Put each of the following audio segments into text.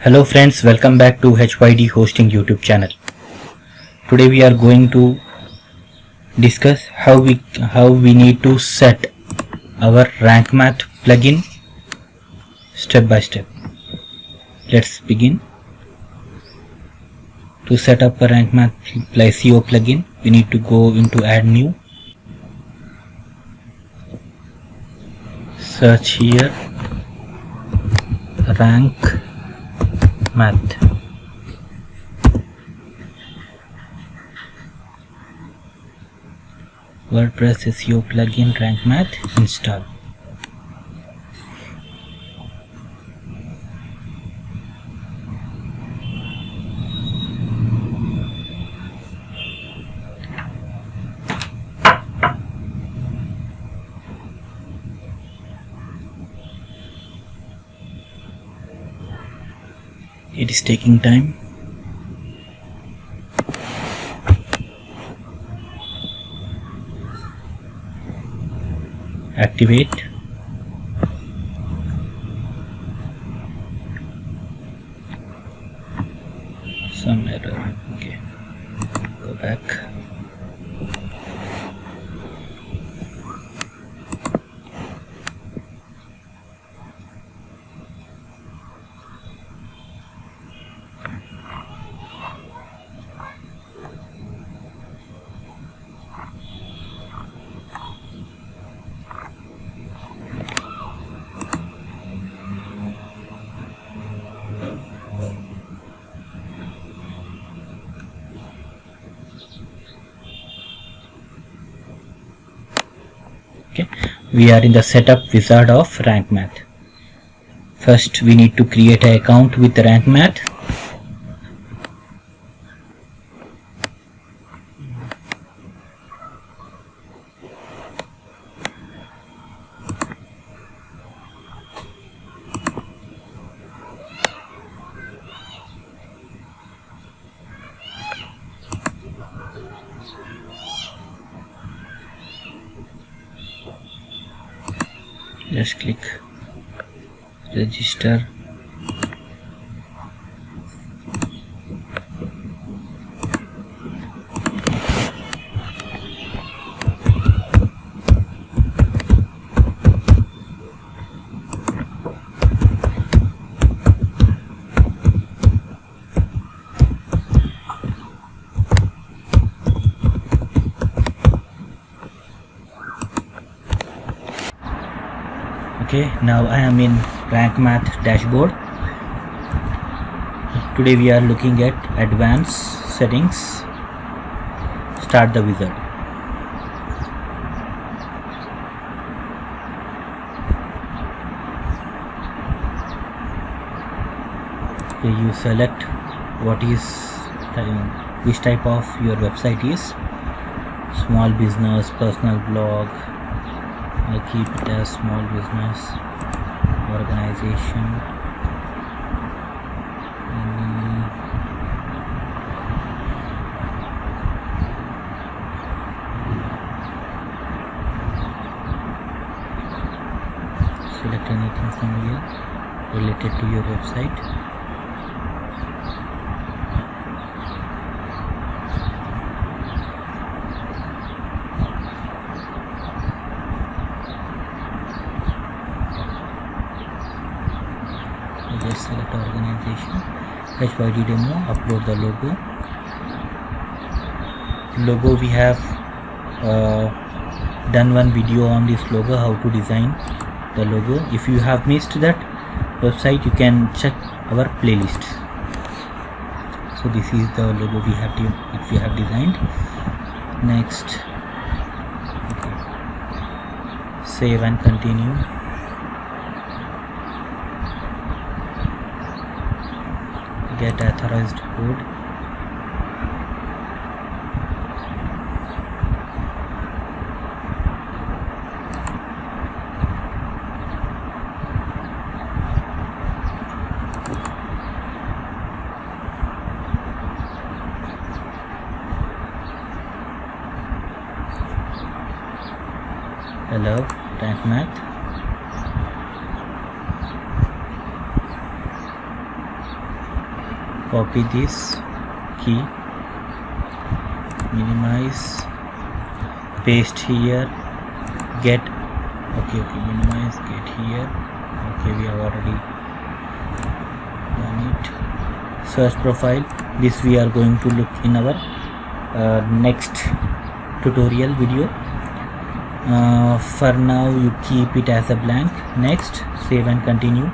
Hello friends, welcome back to HYD Hosting YouTube channel. Today we are going to discuss how we need to set our Rankmath plugin step by step. Let's begin. To set up a Rankmath SEO plugin, we need to go into Add New. Search here Rankmath. WordPress SEO plugin Rankmath install. It is taking time. Activate. Some error. Okay. Go back. Okay, we are in the setup wizard of Rankmath. First we need to create an account with Rankmath. Just click register. Okay, now I am in Rankmath dashboard. Today we are looking at advanced settings. Start the wizard. Okay, you select which type of your website is. Small business, personal blog. I keep it as small business, organization, select anything from here related to your website. Just select organization, HYD demo, upload the logo. We have done one video on this logo, how to design the logo. If you have missed that website, you can check our playlist. So this is the logo we have designed. Next, okay. Save and continue. Get authorized code. Hello, Rankmath. copy this key, minimize, paste here, get, okay, minimize, get here, okay, we have already done it. Search profile, this we are going to look in our next tutorial video. For now you keep it as a blank. Next, save and continue.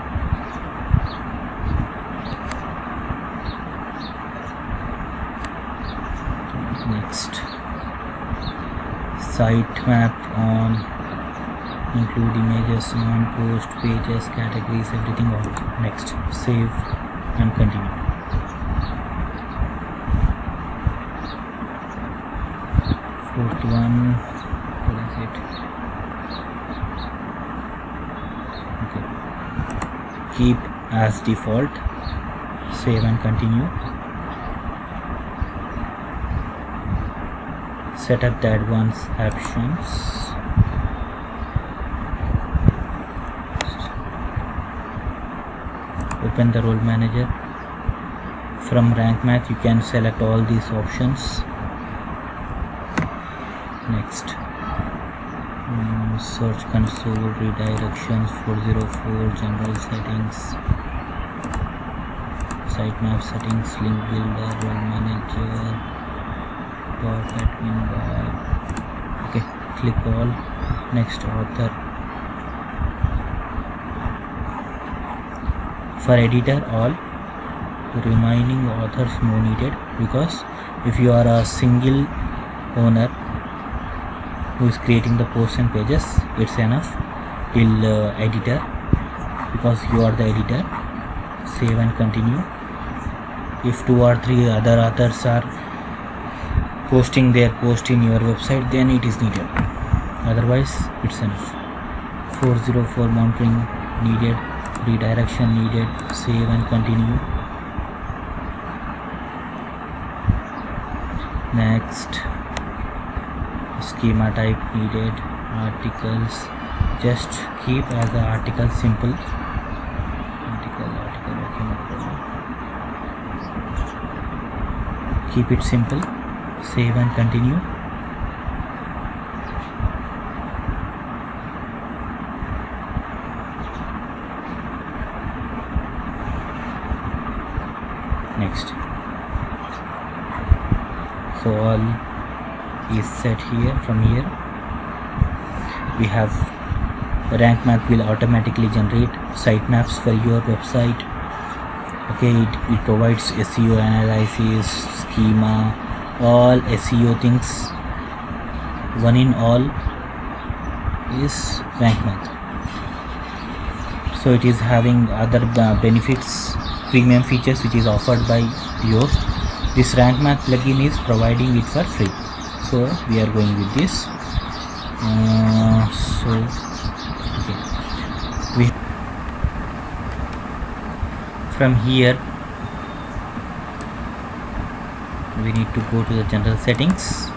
Next, sitemap on, include images on, post, pages, categories, everything on. Next, save and continue. Fourth one, what is it? Okay, keep as default, save and continue. Set up the advanced options. Open the role manager. From Rankmath you can select all these options. Next, search console, redirections, 404, general settings, sitemap settings, link builder, role manager, admin bar. Okay, click all. Next, author. For editor, all. Remaining authors no needed, because if you are a single owner who is creating the posts and pages, it's enough till editor, because you are the editor. Save and continue. If 2 or 3 other authors are posting their post in your website, then it is needed, otherwise it's enough. 404 monitoring needed, redirection needed. Save and continue. Next, schema type needed, articles, just keep as the article simple. Article, okay, no problem. Keep it simple. Save and continue. Next, so all is set here. From here we have Rankmath will automatically generate sitemaps for your website. Okay, it provides SEO analysis, schema, all SEO things. One in all is Rankmath. So it is having other benefits, premium features which is offered by Yoast. This Rankmath plugin is providing it for free, so we are going with this. Okay, from here we need to go to the general settings.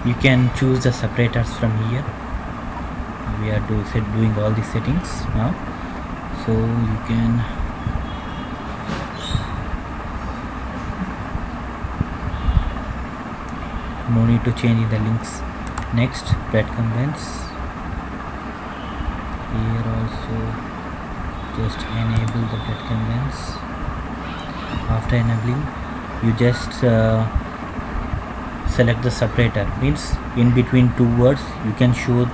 You can choose the separators from here. We are doing all the settings now, so you can no need to change the links. Next, breadcrumbs. Here also just enable the breadcrumbs. After enabling, you just select the separator, means in between 2 words you can show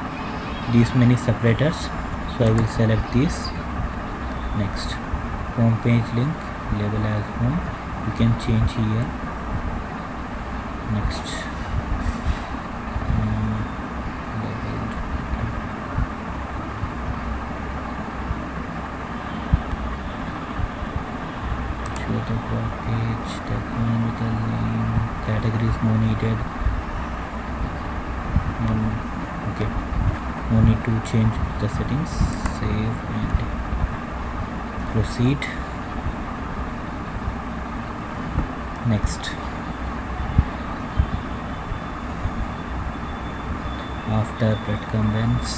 these many separators. So I will select this. Next, home page link, label as home, you can change here. Next, for the blog page, the economical name, categories no needed. Okay, no need to change the settings. Save and proceed. Next. After breadcrumbs,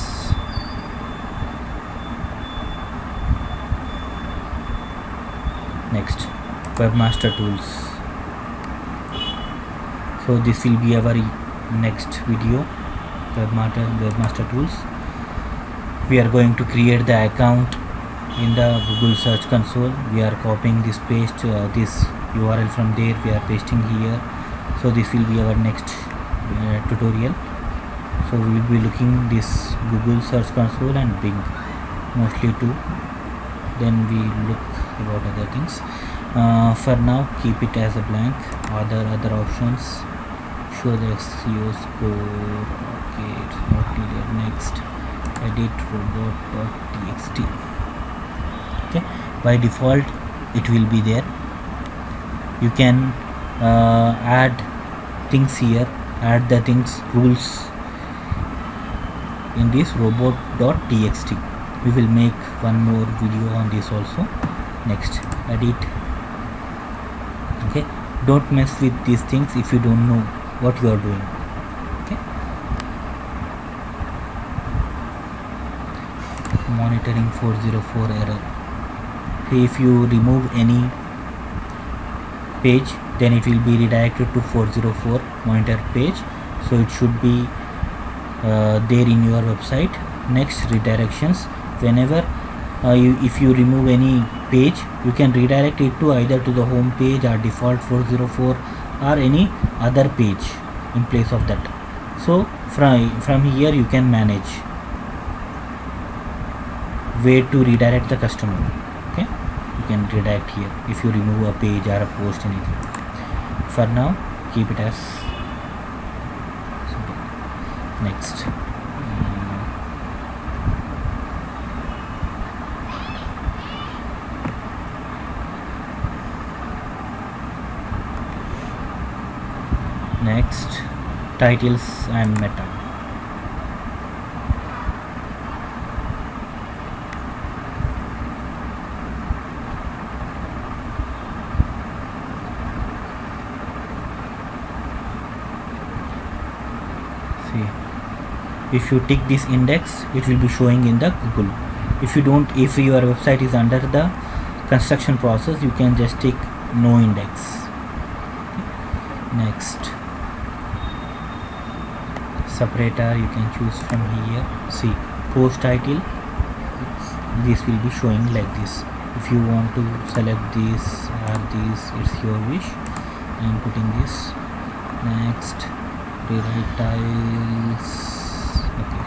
next webmaster tools. So this will be our next video, webmaster tools. We are going to create the account in the Google search console. We are copying this this URL from there, we are pasting here. So this will be our next tutorial. So we will be looking this Google search console and Bing mostly too, then we look about other things. For now keep it as a blank. Other options, show the SEO score. Okay, it's not needed. Next, edit robot.txt. okay, by default it will be there. You can add things here, add the things, rules in this robot.txt. We will make one more video on this also. Next, edit. Okay, don't mess with these things if you don't know what you are doing. Okay, monitoring 404 error. If you remove any page, then it will be redirected to 404 monitor page, so it should be there in your website. Next, redirections. Whenever if you remove any page, you can redirect it to either to the home page or default 404 or any other page in place of that. So from here you can manage where to redirect the customer. Okay, you can redirect here if you remove a page or a post, anything. For now keep it as next. Next, titles and meta. See, if you tick this index, it will be showing in the Google. If your website is under the construction process, you can just tick no index. Next, separator, you can choose from here. See, post title, this will be showing like this. If you want to select this or this, it's your wish. I am putting this. Next, rewrite tiles. Okay,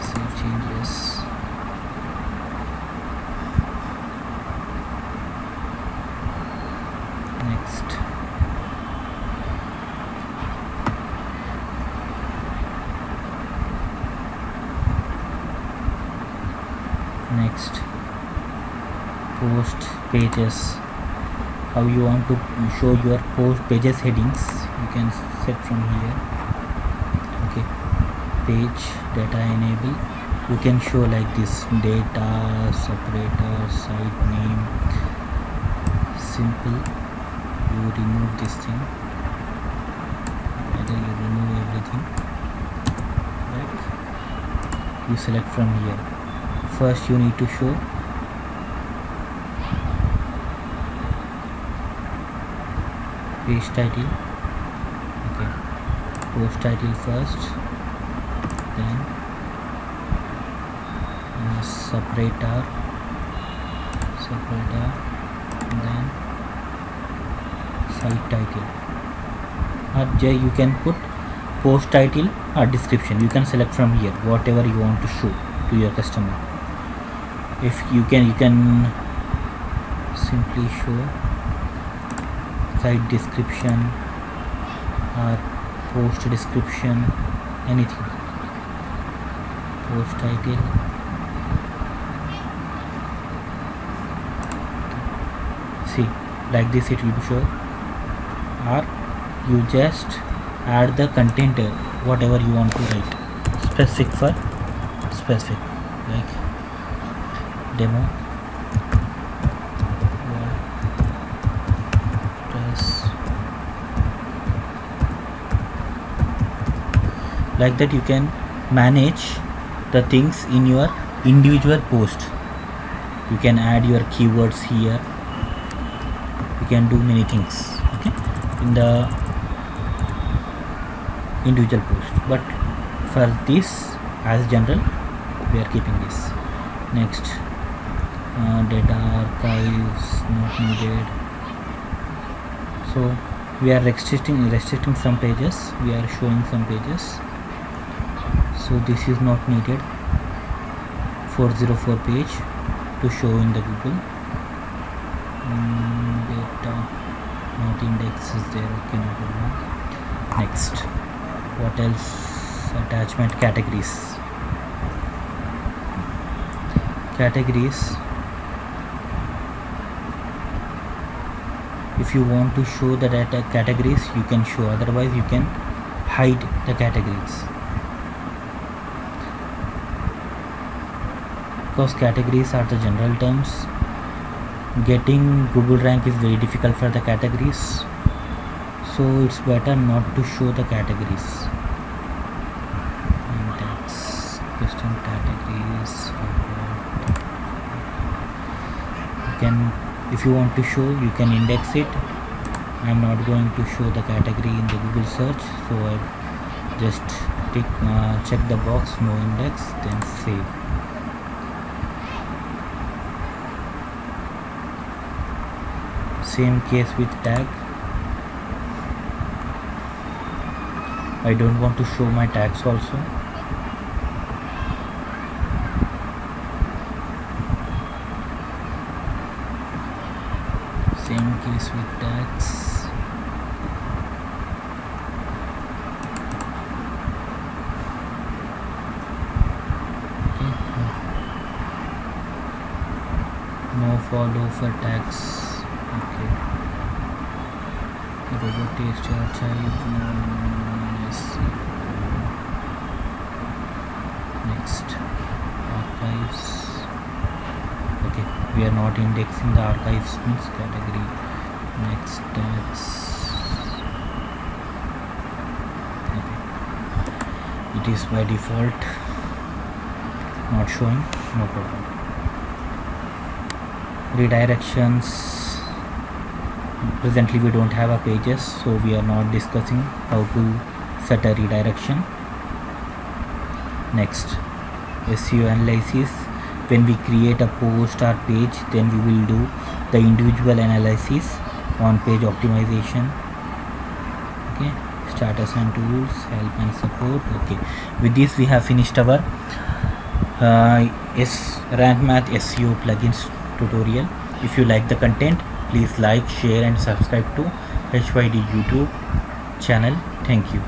save changes. Next, post pages. How you want to show your post pages headings, you can set from here. Okay, page data enable, you can show like this: data, separator, site name. Simple, you remove this thing, either you remove everything, right? You select from here. First you need to show page title. Okay, post title first, then separator, then site title. Or you can put post title or description. You can select from here whatever you want to show to your customer. If you can simply show site description or post description, anything. Post title, see, like this it will show, or you just add the content whatever you want to write, specific for specific, like demo WordPress. Like that you can manage the things in your individual post. You can add your keywords here, you can do many things, okay, in the individual post, but for this as general we are keeping this. Next, data archives not needed, so we are restricting some pages, we are showing some pages, so this is not needed. 404 page to show in the Google. Data not index is there, okay, no problem. Next, what else? Attachment categories. If you want to show the data categories, you can show, otherwise you can hide the categories, because categories are the general terms. Getting Google rank is very difficult for the categories, so it's better not to show the categories. And that's custom categories. You can, if you want to show, you can index it. I'm not going to show the category in the Google search, so I just check the box no index, then save. Same case with tag. I don't want to show my tags also. Same case with tags. Okay. No follow for tags. Okay. Robot taste archive. Yes. Next, archives. Okay, we are not indexing the archives means category. Next, tags. Okay. It is by default not showing, no problem. Redirections. Presently we don't have a pages, so we are not discussing how to set a redirection. Next, SEO analysis. When we create a post or page, then we will do the individual analysis on page optimization. Okay, status and tools, help and support. Okay, with this we have finished our Rankmath SEO plugins tutorial. If you like the content, please like, share and subscribe to HYD YouTube channel. Thank you.